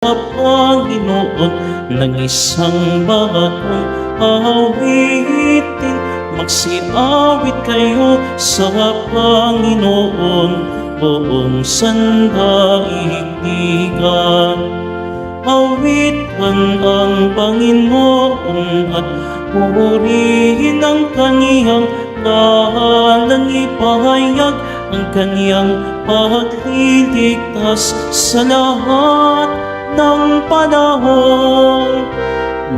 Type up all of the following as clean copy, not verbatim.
Panginoon ng isang bagong awitin. Magsiawit kayo sa Panginoon, buong sandaigdigan. Awitan ang Panginoon at purihin ang kaniyang ngalan. Ipahayag ang kaniyang pagliligtas sa lahat ng panahon.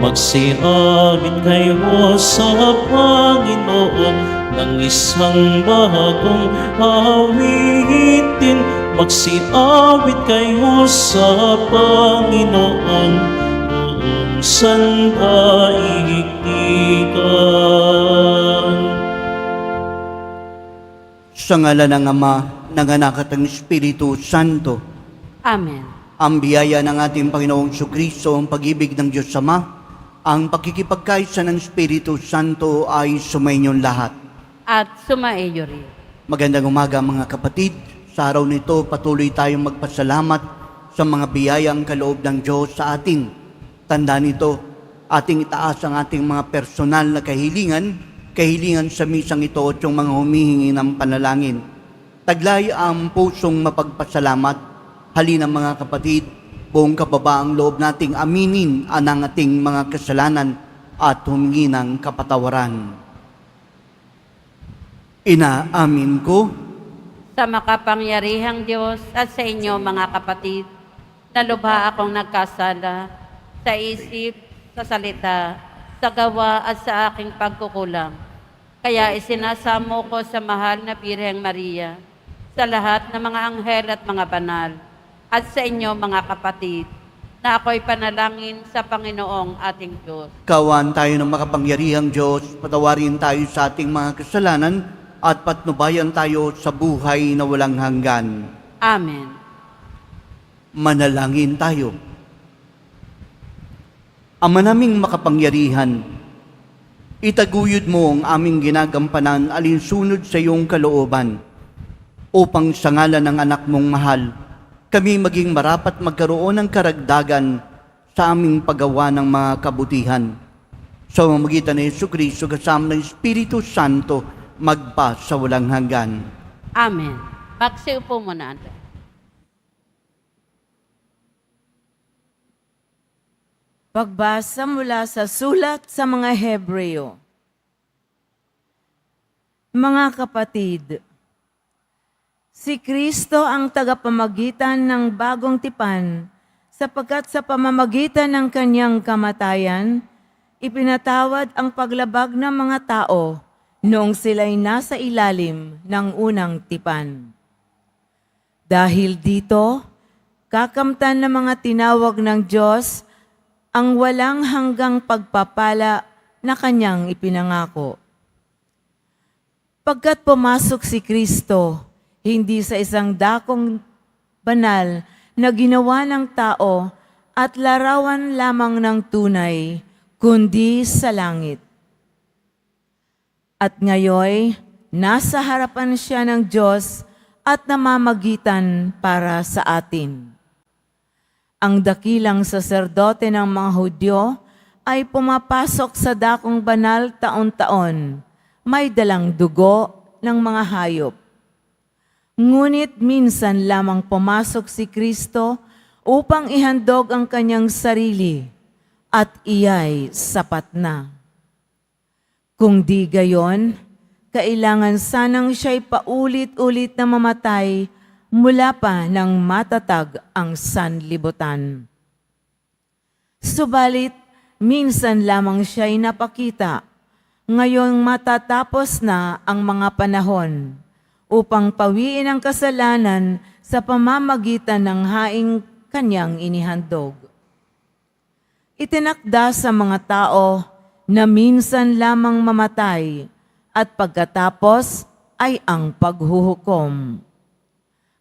Magsiawit kayo sa Panginoon ng isang bagong awitin. Magsiawit kayo sa Panginoon, buong sandaigdigan. Sa ngalan ng Ama, ng Anak at ng Espiritu Santo. Amen. Ang biyaya ng ating Panginoong Jesucristo, ang pag-ibig ng Diyos Ama, ang pakikipagkaisa ng Espiritu Santo ay sumainyong lahat. At sumaiyo rin. Magandang umaga mga kapatid. Sa araw nito, patuloy tayong magpasalamat sa mga biyayang kaloob ng Diyos sa atin. Tandaan nito, ating itaas ang ating mga personal na kahilingan sa misang ito at yung mga humihingi ng panalangin. Taglay ang pusong mapagpasalamat. Halina mga kapatid, buong kababaang loob nating aminin ang ating mga kasalanan at humingi ng kapatawaran. Inaamin ko Sa makapangyarihang Diyos at sa inyo mga kapatid, na lubha akong nagkasala sa isip, sa salita, sa gawa at sa aking pagkukulang. Kaya isinasamo ko sa mahal na Birheng Maria, sa lahat ng mga anghel at mga banal, at sa inyo mga kapatid, na ako'y panalangin sa Panginoong ating Diyos. kawan tayo ng makapangyarihang Diyos, patawarin tayo sa ating mga kasalanan at patnubayan tayo sa buhay na walang hanggan. Amen. Manalangin tayo. Ama naming makapangyarihan, itaguyod mo ang aming ginagampanan alinsunod sa iyong kalooban, upang sa ngalan ng anak mong mahal, kami maging marapat magkaroon ng karagdagan sa aming paggawa ng mga kabutihan. Sa pamamagitan ni Jesucristo kasama ng Espiritu Santo, magpa sa walang hanggan. Amen. Magsiupo muna. Pagbasa mula sa sulat sa mga Hebreo. Mga kapatid, si Kristo ang tagapamagitan ng bagong tipan, sapagkat sa pamamagitan ng kanyang kamatayan, ipinatawad ang paglabag ng mga tao noong sila'y nasa ilalim ng unang tipan. Dahil dito, kakamtan ng mga tinawag ng Diyos ang walang hanggang pagpapala na kanyang ipinangako. Pagkat pumasok si Kristo, hindi sa isang dakong banal na ginawa ng tao at larawan lamang ng tunay, kundi sa langit. At ngayoy, nasa harapan siya ng Diyos at namamagitan para sa atin. Ang dakilang saserdote ng mga Hudyo ay pumapasok sa dakong banal taon-taon, may dalang dugo ng mga hayop. Ngunit minsan lamang pumasok si Kristo upang ihandog ang kanyang sarili, at iya'y sapat na. Kung di gayon, kailangan sanang siya'y paulit-ulit na mamatay mula pa nang matatag ang sanlibutan. Subalit, minsan lamang siya'y napakita, ngayong matatapos na ang mga panahon, upang pawiin ang kasalanan sa pamamagitan ng haing kanyang inihandog. Itinakda sa mga tao na minsan lamang mamatay at pagkatapos ay ang paghuhukom.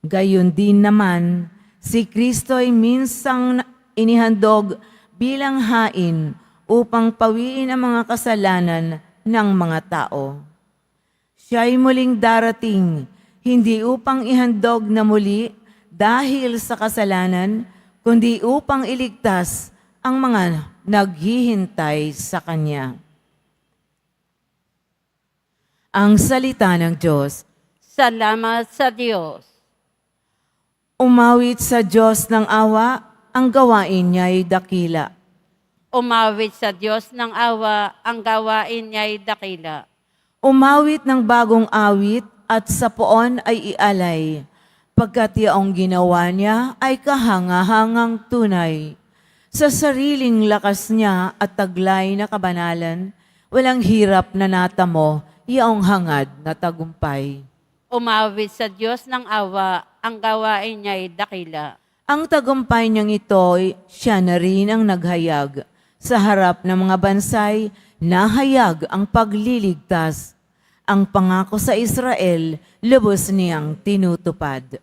Gayon din naman, si Kristo ay minsang inihandog bilang hain upang pawiin ang mga kasalanan ng mga tao. Siya ay muling darating, hindi upang ihandog na muli dahil sa kasalanan, kundi upang iligtas ang mga naghihintay sa Kanya. Ang salita ng Diyos. Salamat sa Diyos. Umawit sa Diyos ng awa, ang gawain niya'y dakila. Umawit sa Diyos ng awa, ang gawain niya'y dakila. Umawit ng bagong awit at sa poon ay ialay, pagkat yaong ginawa niya ay kahangahangang tunay. Sa sariling lakas niya at taglay na kabanalan, walang hirap na natamo, yaong hangad na tagumpay. Umawit sa Diyos ng awa, ang gawain niya'y dakila. Ang tagumpay niyang ito, siya na rin ang naghayag. Sa harap ng mga bansay, nahayag ang pagliligtas. Ang pangako sa Israel, lubos niyang tinutupad.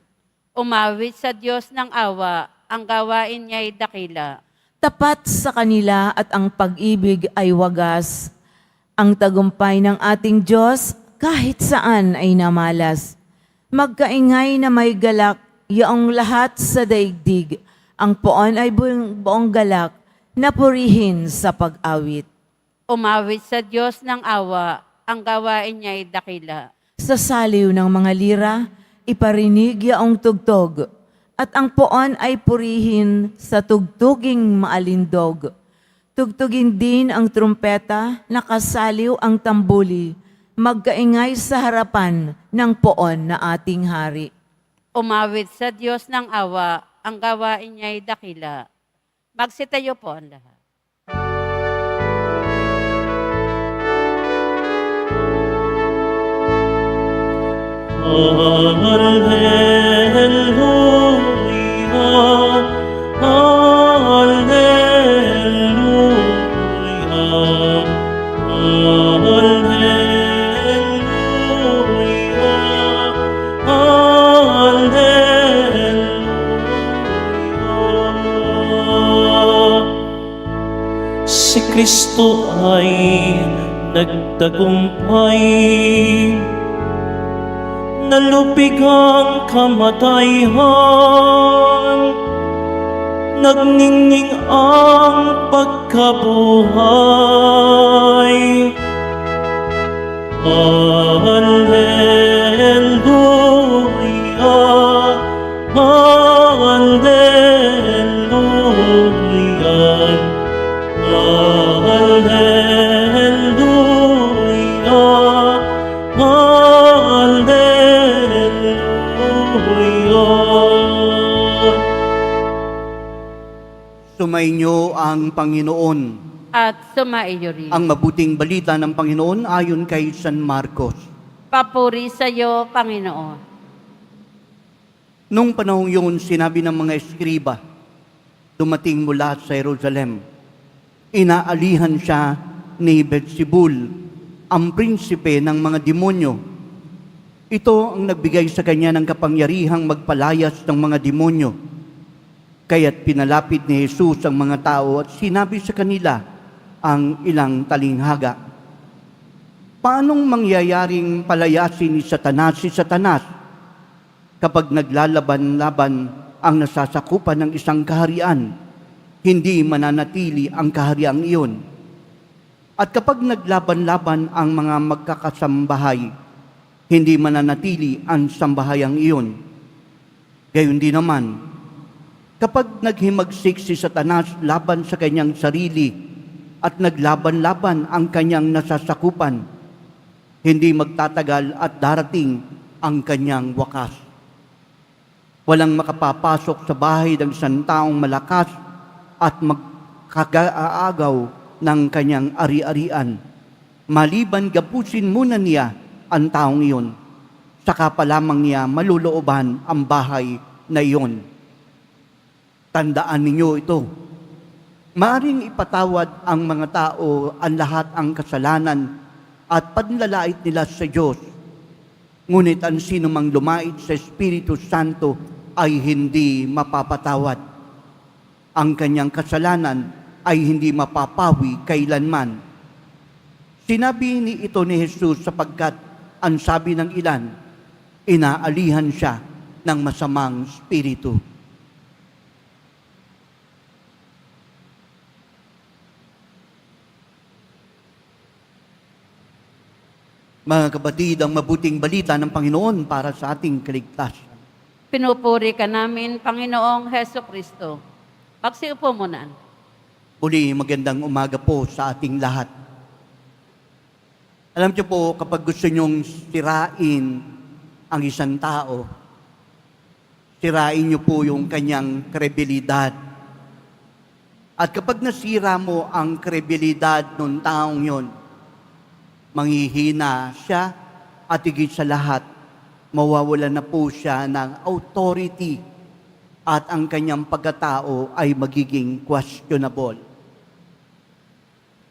Umawit sa Diyos ng awa, ang gawain niya'y dakila. Tapat sa kanila at ang pag-ibig ay wagas. Ang tagumpay ng ating Diyos kahit saan ay namalas. Magkaingay na may galak, yaong lahat sa daigdig. Ang poon ay buong galak, na purihin sa pag-awit. Umawit sa Diyos ng awa, ang gawain niya'y dakila. Sa saliw ng mga lira, iparinig yaong tugtog, at ang poon ay purihin sa tugtuging maalindog. Tugtugin din ang trumpeta, nakasaliw ang tambuli, magkaingay sa harapan ng poon na ating hari. Umawit sa Diyos ng awa, ang gawain niya'y dakila. Magsitayo po ang lahat. Hallelujah, hallelujah, hallelujah. Si Kristo ay nagtagumpay, nalupig ang kamatayan, nagningning ang pagkabuhay. Hallelujah, hallelujah, hallelujah, hallelujah. Sumainyo ang Panginoon. At sumaiyo rin. Ang mabuting balita ng Panginoon ayon kay San Marcos. Papuri sa iyo, Panginoon. Nung panahong yun, sinabi ng mga eskriba, dumating mula sa Jerusalem. Inaalihan siya ni Beelzebul, ang prinsipe ng mga demonyo. Ito ang nagbigay sa kanya ng kapangyarihang magpalayas ng mga demonyo. Kaya't pinalapit ni Jesus ang mga tao at sinabi sa kanila ang ilang talinghaga. Paanong mangyayaring palayasin ni Satanas si Satanas kapag naglalaban-laban ang nasasakupan ng isang kaharian? Hindi mananatili ang kahariang iyon. At kapag naglaban-laban ang mga magkakasambahay, hindi mananatili ang sambahayang iyon. Gayon din naman, kapag naghimagsik si Satanas laban sa kanyang sarili at naglaban-laban ang kanyang nasasakupan, hindi magtatagal at darating ang kanyang wakas. Walang makapapasok sa bahay ng isang taong malakas at magkagaagaw ng kanyang ari-arian. Maliban gapusin muna niya ang taong iyon, saka pa lamang niya malulooban ang bahay na iyon. Tandaan ninyo ito. Maaring ipatawad ang mga tao ang lahat ang kasalanan at panlalait nila sa Diyos. Ngunit ang sinumang lumait sa Espiritu Santo ay hindi mapapatawad. Ang kanyang kasalanan ay hindi mapapawi kailanman. Sinabi ni ito ni Jesus sapagkat ang sabi ng ilan, inaalihan siya ng masamang spiritu. Mga kapatid, ang mabuting balita ng Panginoon para sa ating kaligtasan. Pinupuri ka namin, Panginoong Heso Kristo. Pagsiupo muna. Muli, magandang umaga po sa ating lahat. Alam niyo po, kapag gusto niyong sirain ang isang tao, sirain niyo po yung kanyang kredibilidad. At kapag nasira mo ang kredibilidad ng taong yon, manghihina siya at higit sa lahat, mawawalan na po siya ng authority at ang kanyang pagkatao ay magiging questionable.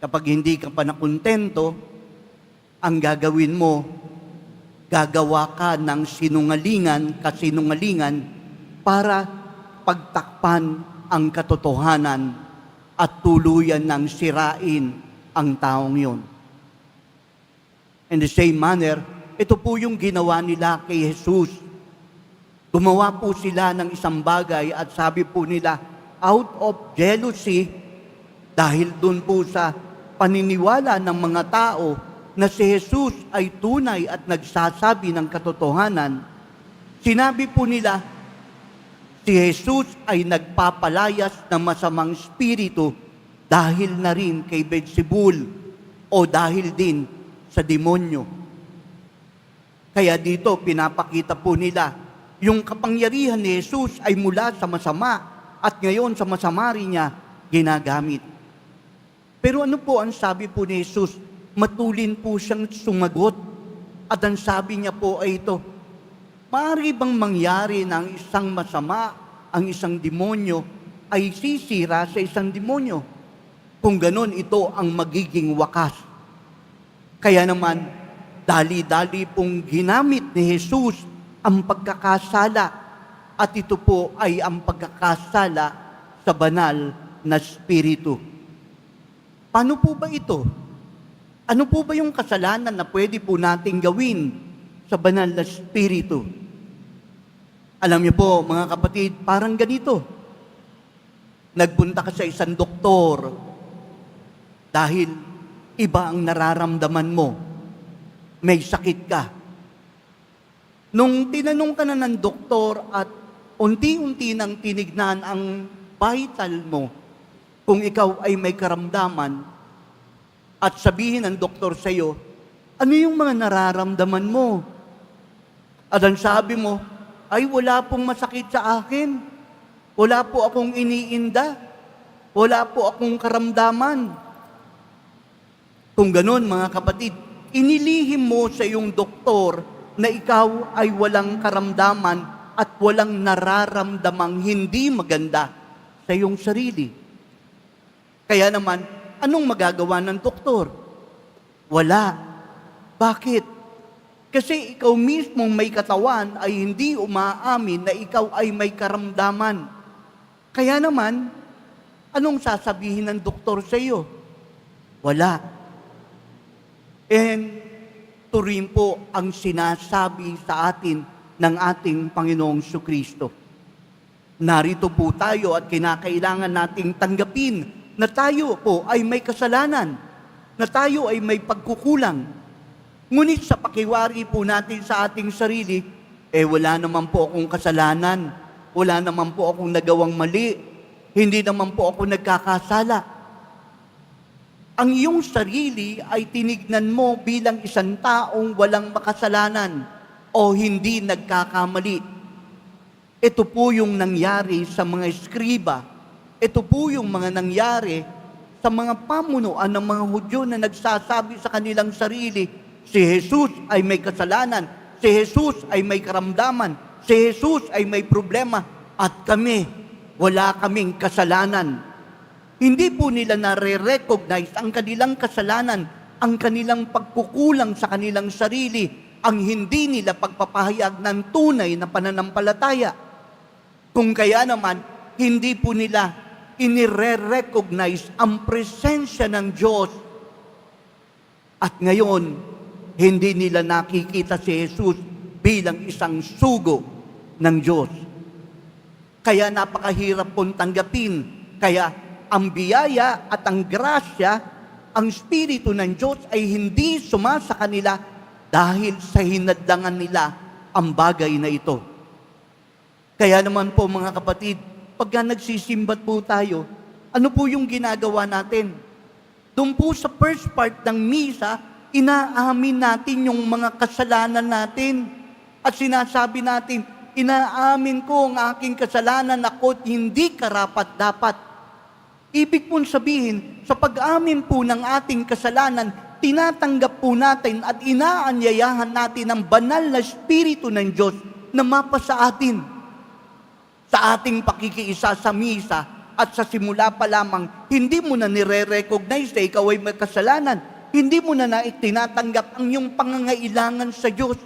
Kapag hindi ka pa nakontento, ang gagawin mo, gagawa ka ng kasinungalingan para pagtakpan ang katotohanan at tuluyan ng sirain ang taong yon. In the same manner, ito po yung ginawa nila kay Jesus. Gumawa po sila ng isang bagay at sabi po nila, out of jealousy, dahil dun po sa paniniwala ng mga tao na si Jesus ay tunay at nagsasabi ng katotohanan, sinabi po nila, si Jesus ay nagpapalayas ng masamang spirito dahil na rin kay Beelzebul o dahil din sa demonyo. Kaya dito pinapakita po nila, yung kapangyarihan ni Jesus ay mula sa masama at ngayon sa masama rin niya ginagamit. Pero ano po ang sabi po ni Jesus? Matulin po siyang sumagot at ang sabi niya po ay ito, maaari bang mangyari ng isang masama, ang isang demonyo ay sisira sa isang demonyo? Kung ganon, ito ang magiging wakas. Kaya naman, dali-dali pong ginamit ni Jesus ang pagkakasala at ito po ay ang pagkakasala sa banal na spirito. Paano po ba ito? Ano po ba yung kasalanan na pwede po nating gawin sa banal na spirito? Alam niyo po, mga kapatid, parang ganito. Nagpunta ka sa isang doktor dahil iba ang nararamdaman mo. May sakit ka. Nung tinanong ka na ng doktor at unti-unti nang tinignan ang vital mo, kung ikaw ay may karamdaman, at sabihin ng doktor sa iyo, ano yung mga nararamdaman mo? At ang sabi mo, ay wala pong masakit sa akin. Wala po akong iniinda. Wala po akong karamdaman. Kung ganon, mga kapatid, inilihim mo sa iyong doktor na ikaw ay walang karamdaman at walang nararamdamang hindi maganda sa iyong sarili. Kaya naman, anong magagawa ng doktor? Wala. Bakit? Kasi ikaw mismong may katawan ay hindi umaamin na ikaw ay may karamdaman. Kaya naman, anong sasabihin ng doktor sa iyo? Wala. And ito rin po ang sinasabi sa atin ng ating Panginoong Kristo. Narito po tayo at kinakailangan nating tanggapin na tayo po ay may kasalanan, na tayo ay may pagkukulang. Ngunit sa pakiwari po natin sa ating sarili, wala naman po akong kasalanan, wala naman po akong nagawang mali, hindi naman po ako nagkakasala. Ang iyong sarili ay tinignan mo bilang isang taong walang makasalanan o hindi nagkakamali. Ito po yung nangyari sa mga eskriba. Ito po yung mga nangyari sa mga pamunuan ng mga Hudyo na nagsasabi sa kanilang sarili, si Jesus ay may kasalanan, si Jesus ay may karamdaman, si Jesus ay may problema, at kami, wala kaming kasalanan. Hindi po nila nare-recognize ang kanilang kasalanan, ang kanilang pagkukulang sa kanilang sarili, ang hindi nila pagpapahayag ng tunay na pananampalataya. Kung kaya naman, hindi po nila inire-recognize ang presensya ng Diyos. At ngayon, hindi nila nakikita si Jesus bilang isang sugo ng Diyos. Kaya napakahirap pong tanggapin. Kaya ang biyaya at ang grasya, ang Espiritu ng Diyos ay hindi sumasa kanila dahil sa hinadlangan nila ang bagay na ito. Kaya naman po mga kapatid, pagka nagsisimbat po tayo, ano po yung ginagawa natin? Doon po sa first part ng misa, inaamin natin yung mga kasalanan natin. At sinasabi natin, inaamin ko ang aking kasalanan, ako't hindi karapat-dapat. Ibig pong sabihin, sa pag-amin po ng ating kasalanan, tinatanggap po natin at inaanyayahan natin ang banal na Espiritu ng Diyos na mapa sa atin. Sa ating pakikiisa sa misa, at sa simula pa lamang, hindi mo na nire-recognize na ikaw ay may kasalanan. Hindi mo na tinatanggap ang iyong pangangailangan sa Diyos.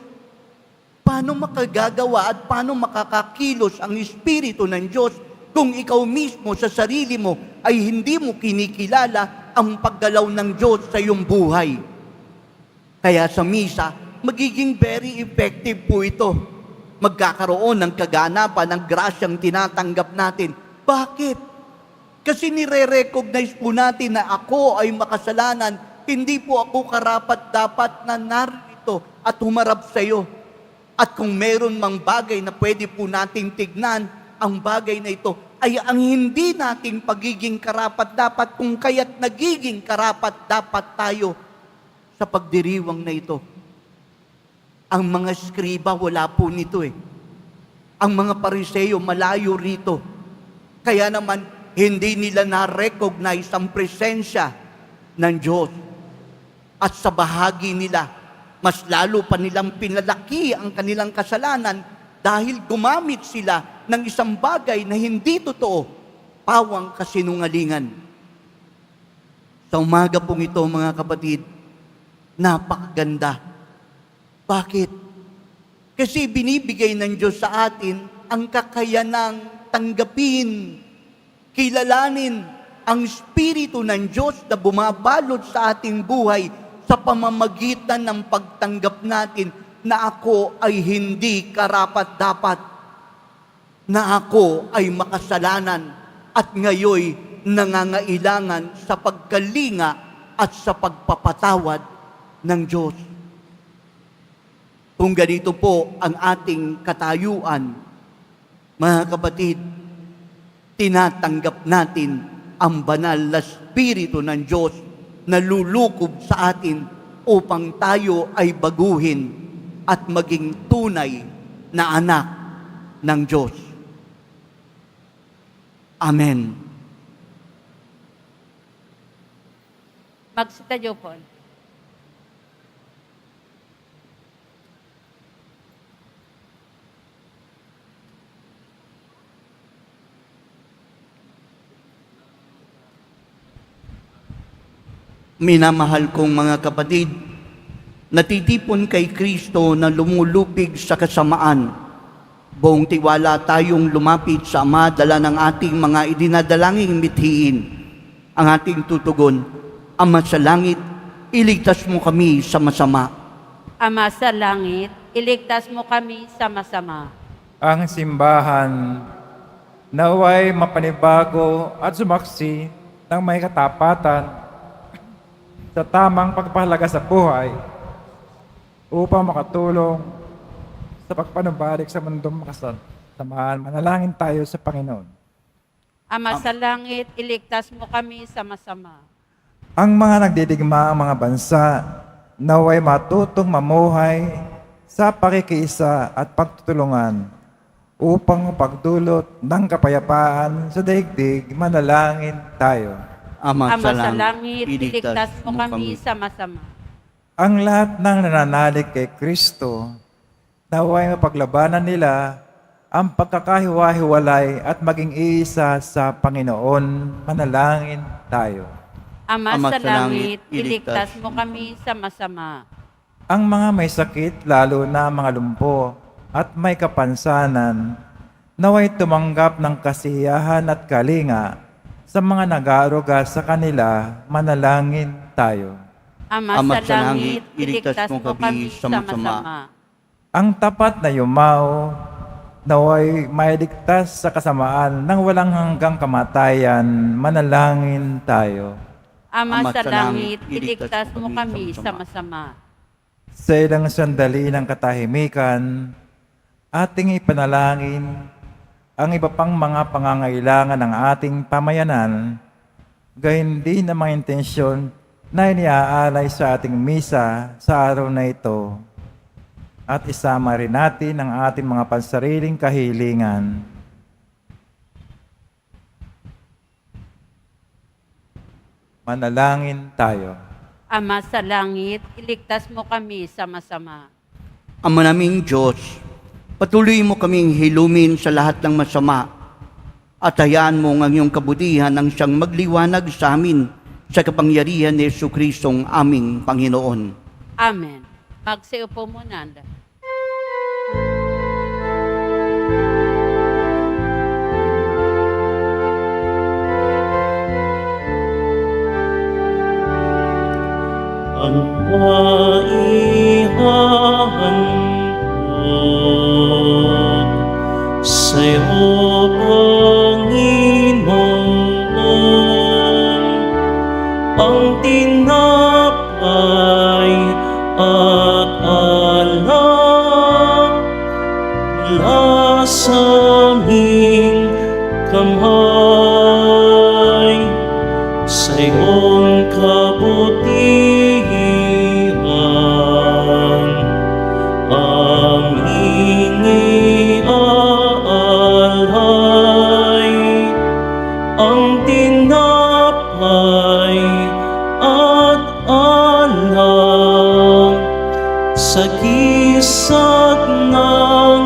Paano makagagawa at paano makakakilos ang Espiritu ng Diyos kung ikaw mismo sa sarili mo ay hindi mo kinikilala ang paggalaw ng Diyos sa iyong buhay? Kaya sa misa, magiging very effective po ito. Magkakaroon ng kaganapan ng grasyang tinatanggap natin. Bakit? Kasi nire-recognize po natin na ako ay makasalanan, hindi po ako karapat-dapat na narito at humarap sa iyo. At kung meron mang bagay na pwede po nating tignan, ang bagay na ito ay ang hindi nating pagiging karapat-dapat kung kaya't nagiging karapat-dapat tayo sa pagdiriwang na ito. Ang mga skriba, wala po nito eh. Ang mga Pariseo, malayo rito. Kaya naman, hindi nila na-recognize ang presensya ng Diyos. At sa bahagi nila, mas lalo pa nilang pinalaki ang kanilang kasalanan dahil gumamit sila ng isang bagay na hindi totoo, pawang kasinungalingan. Sa umaga pong ito, mga kapatid, napakaganda. Bakit? Kasi binibigay ng Diyos sa atin ang kakayanang tanggapin, kilalanin ang Espiritu ng Diyos na bumabalot sa ating buhay sa pamamagitan ng pagtanggap natin na ako ay hindi karapat-dapat, na ako ay makasalanan at ngayoy nangangailangan sa pagkalinga at sa pagpapatawad ng Diyos. Kung ganito po ang ating katayuan, mga kapatid, tinatanggap natin ang banal na Espiritu ng Diyos na lulukob sa atin upang tayo ay baguhin at maging tunay na anak ng Diyos. Amen. Magsitayo po. Minamahal kong mga kapatid, natitipon kay Kristo na lumulupig sa kasamaan. Buong tiwala tayong lumapit sa Ama, dala ng ating mga idinadalangin mithiin. Ang ating tutugon, Ama sa langit, iligtas mo kami sa masama. Ama sa langit, iligtas mo kami sa masama. Ang simbahan naway mapanibago at sumaksi ng may katapatan sa tamang pagpahalaga sa buhay upang makatulong sa pagpanubalik sa mundong makasamahan. Manalangin tayo sa Panginoon. Ama sa langit, iligtas mo kami sa masama. Ang mga nagdidigma ang mga bansa naway matutong mamuhay sa pakikiisa at pagtutulungan upang pagdulot ng kapayapaan sa daigdig. Manalangin tayo. Ama Ama sa langit, iligtas mo kami sa masama. Ang lahat ng nananalig kay Kristo, naway mapaglabanan nila ang pagkakahiwa-hiwalay at maging isa sa Panginoon. Manalangin tayo. Ama sa langit, iligtas mo kami sa masama. Ang mga may sakit, lalo na mga lumpo at may kapansanan, naway tumanggap ng kasiyahan at kalinga sa mga nag-aaruga sa kanila. Manalangin tayo. Ama sa langit, iligtas mo kami sa masama. Ang tapat na yumaw, naway mailigtas sa kasamaan ng walang hanggang kamatayan. Manalangin tayo. Ama sa langit, iligtas mo kami sa masama. Sa ilang sandali ng katahimikan, ating ipanalangin ang iba pang mga pangangailangan ng ating pamayanan, gayon din ang mga intensyon na iniaalay sa ating misa sa araw na ito. At isama rin natin ang ating mga pansariling kahilingan. Manalangin tayo. Ama sa langit, iligtas mo kami sa masama. Ama naming Diyos, patuloy mo kaming hilumin sa lahat ng masama at hayaan mo ang iyong kabutihan ang siyang magliwanag sa amin sa kapangyarihan ni Jesucristong aming Panginoon. Amen. Magsiupo muna. ang maihahandog sa'yo, Panginoon, ang tinapay at alak mula sa aming kamay sa iyong kabutihan aming iaalay ang tinapay at alak sa gisag ng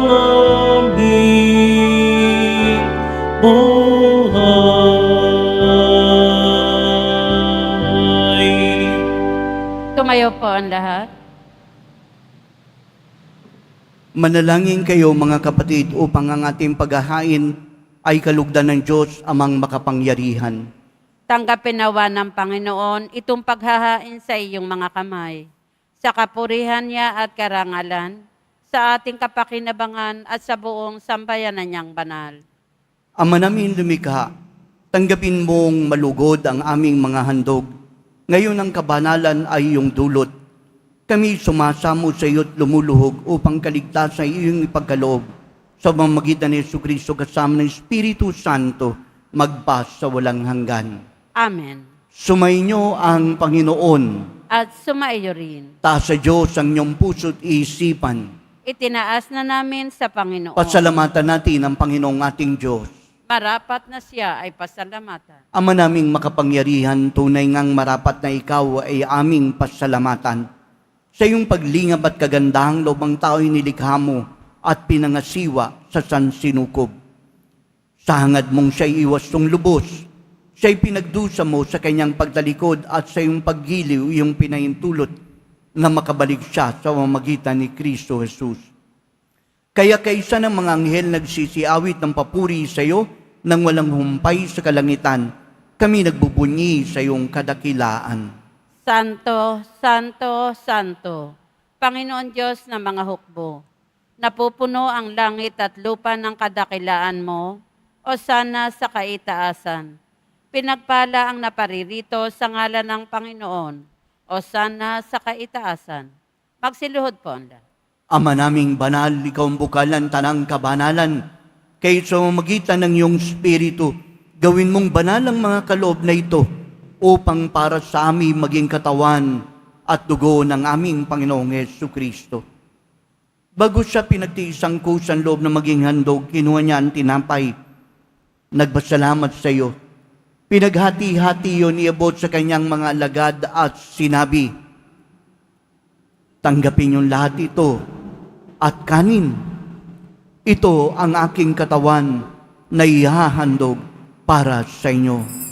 aming buhay. Tumayo po ang lahat. Manalangin kayo mga kapatid upang ang ating paghahain ay kalugdan ng Diyos amang makapangyarihan. Tanggapin nawa ng Panginoon itong paghahain sa iyong mga kamay, sa kapurihan niya at karangalan, sa ating kapakinabangan at sa buong sambayanan niyang banal. Ama namin lumikha, tanggapin mong malugod ang aming mga handog. Ngayon ang kabanalan ay iyong dulot. Kami sumasamo sa iyo't lumuluhog upang kaligtas sa iyong ipagkaloob sa pamamagitan ni Jesucristo kasama ng Espiritu Santo magpas sa walang hanggan. Amen. Sumainyo ang Panginoon. At sumaiyo rin. Taas sa Diyos ang inyong puso't isipan. Itinaas na namin sa Panginoon. Pasalamatan natin ang Panginoong ating Diyos. Marapat na siya ay pasalamatan. Ama naming makapangyarihan, tunay ngang marapat na ikaw ay aming pasalamatan. Sa iyong paglingap at kagandahang loob ang tao'y nilikha mo at pinangasiwa sa sansinukob. Sa hangad mong siya'y iwastong lubos, siya'y pinagdusa mo sa kanyang pagtalikod at sa iyong paggiliw iyong pinahintulot na makabalik siya sa pamamagitan ni Kristo Jesus. Kaya kaisa ng mga anghel nagsisiawit ng papuri sa iyo nang walang humpay sa kalangitan, kami nagbubunyi sa iyong kadakilaan. Santo, Santo, Santo, Panginoon Diyos ng mga hukbo, napupuno ang langit at lupa ng kadakilaan mo, o sana sa kaitaasan. Pinagpala ang naparirito sa ngalan ng Panginoon, o sana sa kaitaasan. Magsiluhod po ang lahat. Ama naming banal, ikaw ang bukalan tanang kabanalan. Kaya sa magitan ng iyong Espiritu, gawin mong banal ang mga kaloob na ito upang para sa amin maging katawan at dugo ng aming Panginoong Jesucristo. Bago siya pinagtiisang kusan loob na maging handog, kinuha niya ang tinapay. Nagpasalamat sa iyo. Pinaghati-hati yun, iabot sa kanyang mga alagad at sinabi, tanggapin yung lahat ito at kanin. Ito ang aking katawan na ihahandog para sa inyo.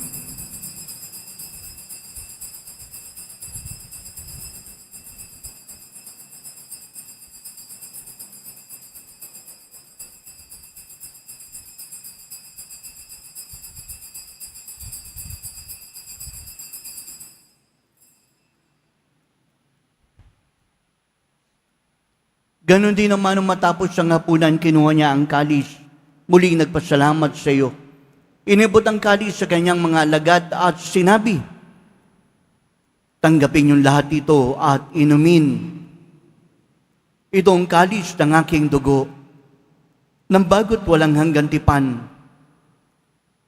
Ganon din naman nung matapos ang hapunan, kinuha niya ang kalis. Muling nagpasalamat sa iyo. Inibot ang kalis sa kanyang mga alagad at sinabi, tanggapin yung lahat ito at inumin. Ito ang kalis ng aking dugo, nang bago't walang hanggang tipan.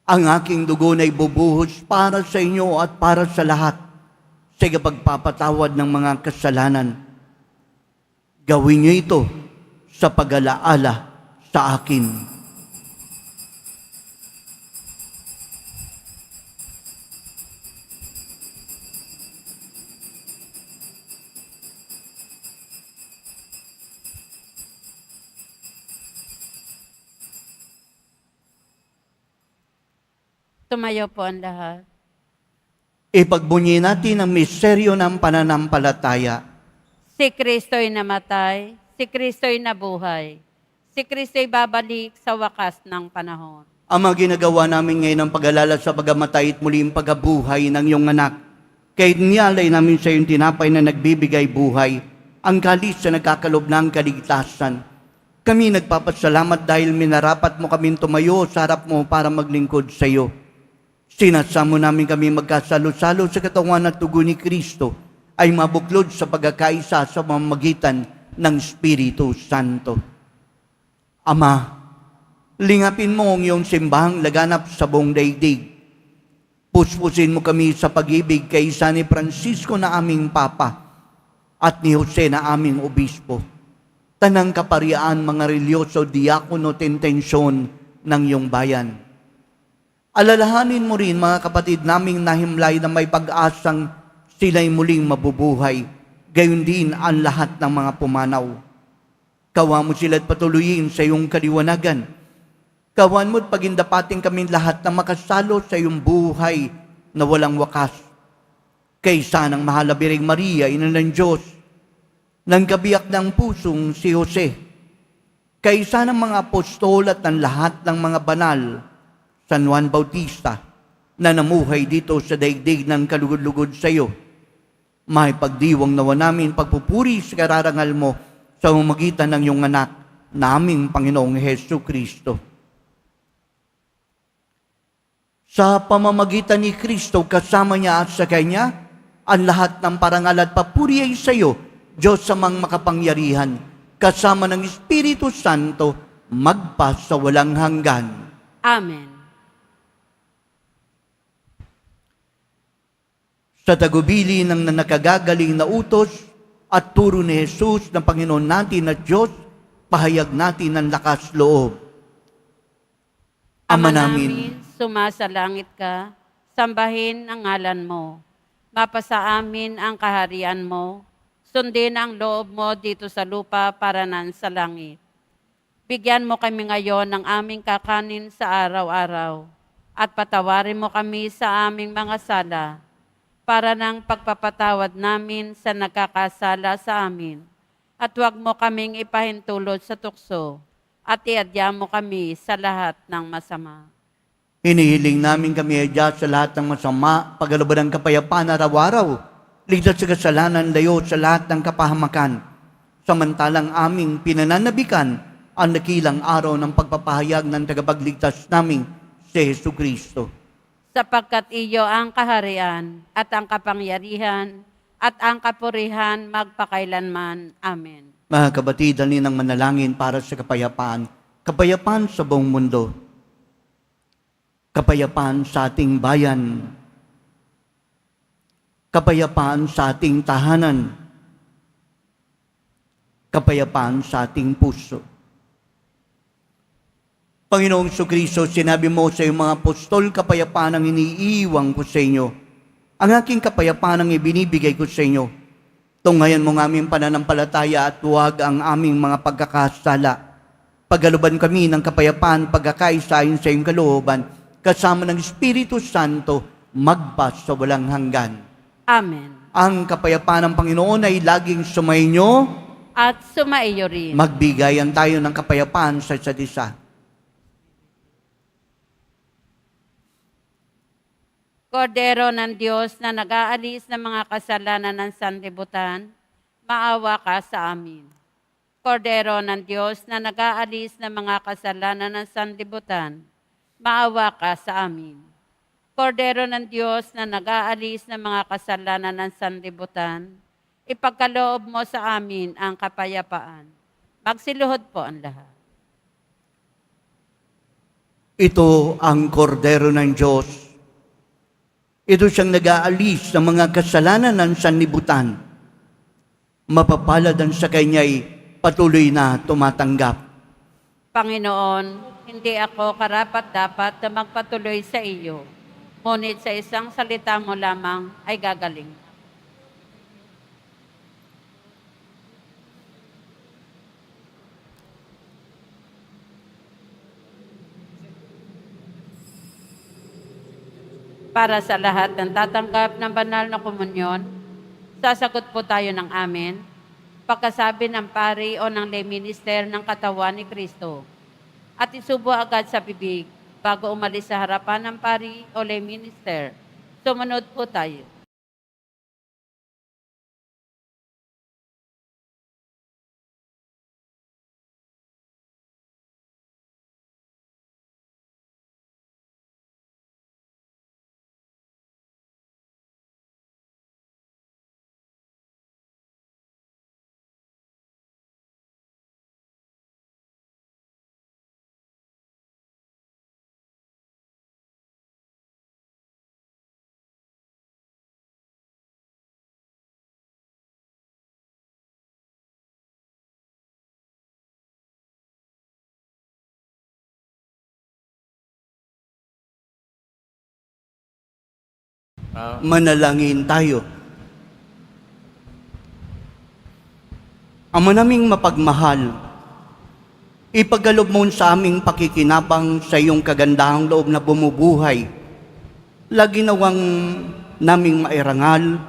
Ang aking dugo na ibubuhos para sa inyo at para sa lahat sa pagpapatawad ng mga kasalanan. Gawin niyo ito sa pag-alaala sa akin. Tumayo po ang lahat. Ipagbunyi natin ang misteryo ng pananampalataya. Si Kristo'y namatay, si Kristo'y nabuhay, si Kristo'y babalik sa wakas ng panahon. Ang mga ginagawa namin ngayon ng pag-alala sa pagamatay at muling pagkabuhay ng iyong anak. Kahit niyalay namin sa iyong tinapay na nagbibigay buhay, ang kalis na nagkakalob ng kaligtasan. Kami nagpapasalamat dahil minarapat mo kaming tumayo sa harap mo para maglingkod sa iyo. Sinasamo namin kami magkasalo-salo sa katawan at dugo ni Kristo ay mabuklod sa pagkakaisa sa pamamagitan ng Espiritu Santo. Ama, lingapin mo ang iyong simbahang laganap sa buong daigdig. Puspusin mo kami sa pag-ibig kay San Francisco na aming Papa at ni Jose na aming Obispo. Tanang kaparian, mga relyoso, diakono, tentensyon ng iyong bayan. Alalahanin mo rin mga kapatid naming nahimlay na may pag-asang sila'y muling mabubuhay, gayon din ang lahat ng mga pumanaw. Kawa mo sila't patuloyin sa iyong kaliwanagan. Kawan mo't pagindapating kami lahat na makasalo sa iyong buhay na walang wakas. Kaysa ng mahalabiring Maria, ina ng Diyos, ng kabiyak ng pusong si Jose, kaysa ng mga apostol at ng lahat ng mga banal, San Juan Bautista, na namuhay dito sa daigdig ng kalugod-lugod sa iyo. May pagdiwang nawa namin pagpupuri sa kararangal mo sa pamamagitan ng iyong anak, naming Panginoong Hesus Kristo. Sa pamamagitan ni Kristo, kasama niya at sa Kanya, ang lahat ng parangal at papuri ay sa iyo, Diyos amang makapangyarihan, kasama ng Espiritu Santo, magpa sa walang hanggan. Amen. Sa tagubili ng nakagagaling na utos at turo ni Jesus ng Panginoon natin at Diyos, pahayag natin ang lakas loob. Ama namin, sumasalangit ka, sambahin ang ngalan mo. Mapasa amin ang kaharian mo, sundin ang loob mo dito sa lupa para nan sa langit. Bigyan mo kami ngayon ng aming kakanin sa araw-araw, at patawarin mo kami sa aming mga sala, para ng pagpapatawad namin sa nagkakasala sa amin. At huwag mo kaming ipahintulot sa tukso, at iadya mo kami sa lahat ng masama. hinihiling namin kami ay Diyos sa lahat ng masama, pagkalooban ng kapayapaan araw-araw, ligtas sa kasalanan, layo sa lahat ng kapahamakan. Samantalang aming pinananabikan ang nakilang araw ng pagpapahayag ng tagapagligtas naming si Jesucristo. Sapagkat iyo ang kaharian at ang kapangyarihan at ang kapurihan magpakailanman. Amen. Mga kabatid, dalhin ng manalangin para sa kapayapaan. Kapayapaan sa buong mundo. Kapayapaan sa ating bayan. Kapayapaan sa ating tahanan. Kapayapaan sa ating puso. Panginoong Jesucristo, sinabi mo sa iyong mga apostol, kapayapaan ang iniiwang ko sa inyo. Ang aking kapayapaan ang ibinibigay ko sa inyo. Tunghayan mo ng aming pananampalataya at huwag ang aming mga pagkakasala. Paggaluban kami ng kapayapaan, pagkakaisahin sa iyong kalooban, kasama ng Espiritu Santo, magpas sa walang hanggan. Amen. Ang kapayapaan ng Panginoon ay laging sumainyo, At sumaiyo rin. magbigayan tayo ng kapayapaan sa isa't isa. Kordero ng Diyos na nag-aalis ng mga kasalanan ng sanlibutan, maawa ka sa amin. Kordero ng Diyos na nag-aalis ng mga kasalanan ng sanlibutan, maawa ka sa amin. Kordero ng Diyos na nag-aalis ng mga kasalanan ng sanlibutan, ipagkaloob mo sa amin ang kapayapaan. Magsiluhod po ang lahat. Ito ang kordero ng Diyos. Ito siyang nag-aalis sa mga kasalanan ng sanlibutan. Mapapalad ang sa kanya'y patuloy na tumatanggap. Panginoon, hindi ako karapat-dapat na magpatuloy sa iyo. Ngunit sa isang salita mo lamang ay gagaling. Para sa lahat ng tatanggap ng banal na komunyon, sasagot po tayo ng amen. Pagkasabi ng pari o ng lay minister ng katawan ni Kristo. At isubo agad sa bibig bago umalis sa harapan ng pari o lay minister. Sumunod po tayo. Manalangin tayo. Ama naming mapagmahal, ipagkaloob mo sa aming pakikinabang sa iyong kagandahang loob na bumubuhay. Lagi nawang naming mairangal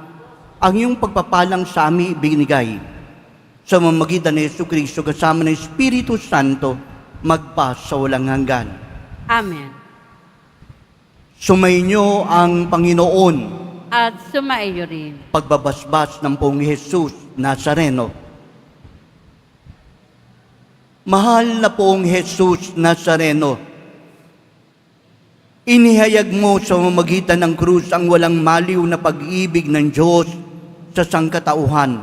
ang iyong pagpapalang sa aming ibinigay. Sa mamagitan ni Jesucristo kasama ng Espiritu Santo, magpa sa walang hanggan. Amen. Sumainyo ang Panginoon. At sumaiyo rin. Pagbabasbas ng Poong Jesus Nazareno. Mahal na Poong Jesus Nazareno, inihayag mo sa mamagitan ng krus ang walang maliw na pag-ibig ng Diyos sa sangkatauhan.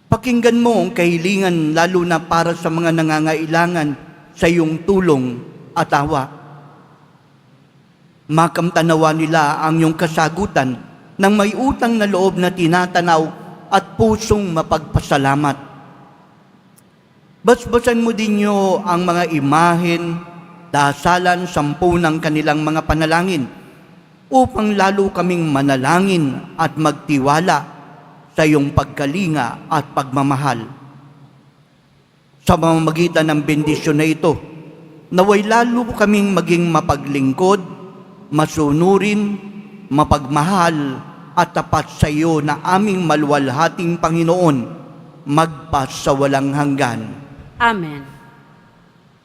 Pakinggan mo ang kahilingan lalo na para sa mga nangangailangan sa iyong tulong at awa. Makamtanawa nila ang iyong kasagutan ng may utang na loob na tinatanaw at pusong mapagpasalamat. Basbasan mo din niyo ang mga imahen, dasalan, sampu ng kanilang mga panalangin upang lalo kaming manalangin at magtiwala sa iyong pagkalinga at pagmamahal. Sa pamamagitan ng bendisyon na ito, naway lalo kaming maging mapaglingkod, masunurin, mapagmahal at tapat sa iyo na aming maluwalhating Panginoon, magpas sa walang hanggan. Amen.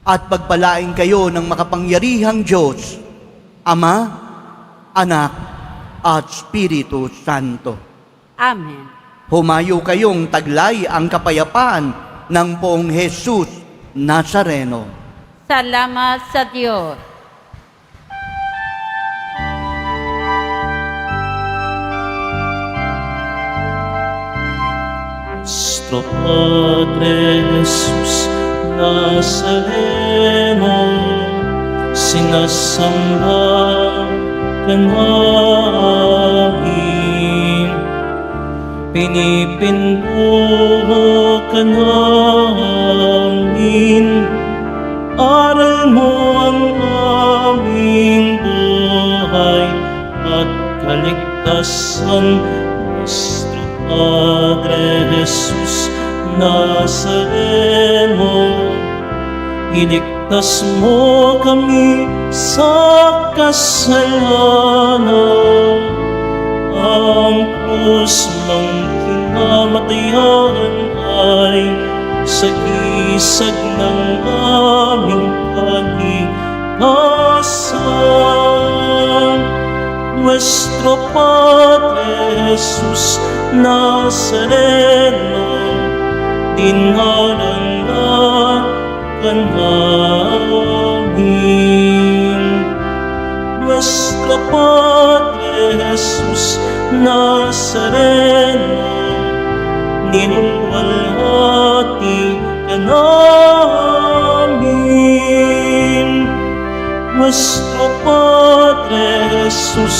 At pagpalain kayo ng makapangyarihang Diyos, Ama, Anak, at Espiritu Santo. Amen. Humayo kayong taglay ang kapayapaan ng Poong Jesus Nazareno. Salamat sa Diyos. Nuestro Padre Jesús Nazareno, sinasamba ka namin, pinipintuho ka namin, aral mo ang aming buhay at kaligtasan. Nuestro Padre Jesus Nazareno, iligtas mo kami sa kasalanan. Ang krus ng kinamatayan ay sagisag ng aming kaligtasan. Nuestro Padre Jesus Nazareno, dinaranda ka namin. Nuestro Padre Jesus Nazareno, ninuwalhati ka namin. Nuestro Padre Jesus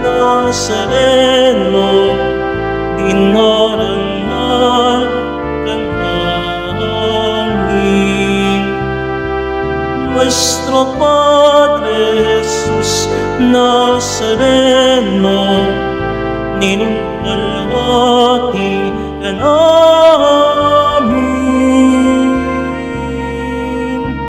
Nazareno, dinarangal ka namin. Nuestro Padre Jesus Nazareno, ninuwalhati ka namin.